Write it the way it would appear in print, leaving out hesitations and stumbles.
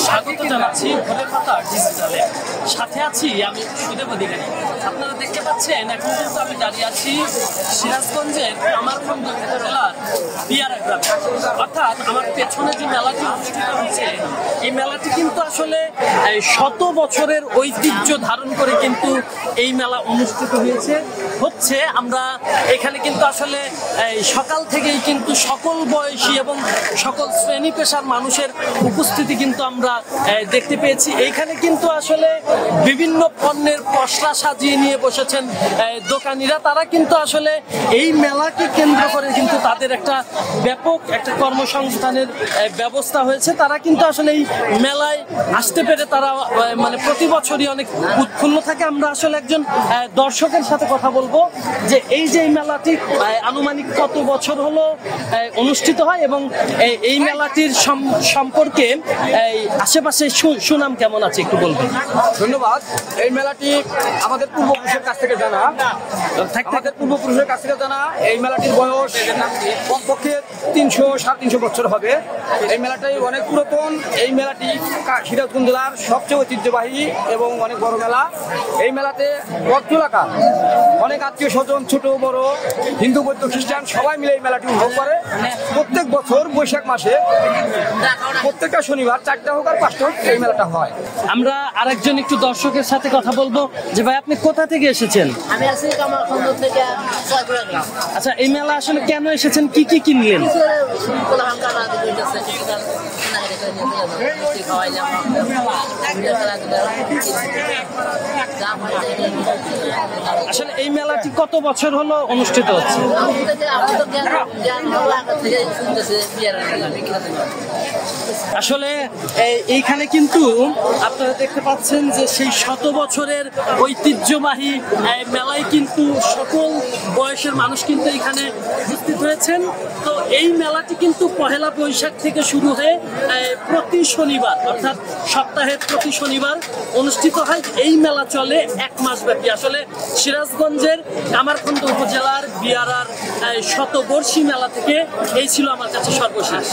স্বাগত জানাচ্ছি ভোরের পাতা ডিজিটালে। সাথে আছি আমি সুদেব অধিকারী। আপনারা দেখতে পাচ্ছেন এখন কিন্তু আমি দাঁড়িয়ে আছি সিরাজগঞ্জের কামারখন্দ উপজেলার বিয়ারা গ্রামে। অর্থাৎ আমার পেছনে যে মেলাটি অনুষ্ঠিত হচ্ছে, এই মেলাটি কিন্তু আসলে শত বছরের ঐতিহ্য ধারণ করে কিন্তু এই মেলা অনুষ্ঠিত হচ্ছে। আমরা এখানে কিন্তু আসলে সকাল থেকেই কিন্তু সকল বয়সী এবং সকল শ্রেণী পেশার মানুষের উপস্থিতি কিন্তু আমরা দেখতে পেয়েছি। এইখানে কিন্তু আসলে বিভিন্ন পণ্যের পসরা সাজিয়ে নিয়ে বসেছেন দোকানিরা। তারা কিন্তু আসলে এই মেলাকে কেন্দ্র করে কিন্তু তাদের একটা ব্যাপক একটা কর্মসংস্থানের ব্যবস্থা হয়েছে। তারা কিন্তু আসলে এই মেলায় আসতে পেরে তারা মানে প্রতি বছরই অনেক উৎফুল্ল থাকে। আমরা আসলে একজন দর্শকের সাথে কথা বলবো যে এই যে মেলাটি আনুমানিক কত বছর হলো অনুষ্ঠিত হয় এবং এই মেলাটির সম্পর্কে আশেপাশে সুনাম কেমন আছে একটু বলবেন। ধন্যবাদ। এই মেলাটি আমাদের পূর্বপুরুষের কাছ থেকে জানা এই মেলাটির বয়স কমপক্ষে 300-350 বছর হবে। এই মেলাটাই অনেক পুরাতন। এই মেলাটি সিরাজগঞ্জ জেলার সবচেয়ে ঐতিহ্যবাহী এবং অনেক বড় মেলা। এই মেলাতে বর্তলাকার অনেক আত্মীয় স্বজন, ছোট বড়, হিন্দু বৌদ্ধ খ্রিস্টান সবাই মিলে এই মেলাটি উপভোগ করে। প্রত্যেক বছর বৈশাখ মাসে প্রত্যেকটা শনিবার 4টা হোক আর 5টা হোক এই মেলাটা হয়। আমরা আরেকজন একটু দর্শকের সাথে কথা বলবো যে ভাই আপনি কোথা থেকে এসেছেন? আমি আসি কামারখন্দ থেকে জয়পুরা গ্রাম। আচ্ছা, এই মেলা আসলে কেন এসেছেন, কি কি কিনলেন? আসলে এই মেলাটি কত বছর হলো অনুষ্ঠিত হচ্ছে? আসলে এইখানে কিন্তু আপনারা দেখতে পাচ্ছেন যে সেই শত বছরের ঐতিহ্যবাহী মেলায় কিন্তু সকল বয়সের মানুষ কিন্তু এখানে উপস্থিত হয়েছেন। তো এই মেলাটি কিন্তু পহেলা বৈশাখ থেকে শুরু হয়ে প্রতি শনিবার অর্থাৎ সপ্তাহের প্রতি শনিবার অনুষ্ঠিত হয়। এই মেলা চলে 1 মাস ব্যাপী। আসলে সিরাজগঞ্জের কামারখন্দ উপজেলার বিয়ারার শতবর্ষী মেলা থেকে এই ছিল আমার কাছে সর্বশেষ।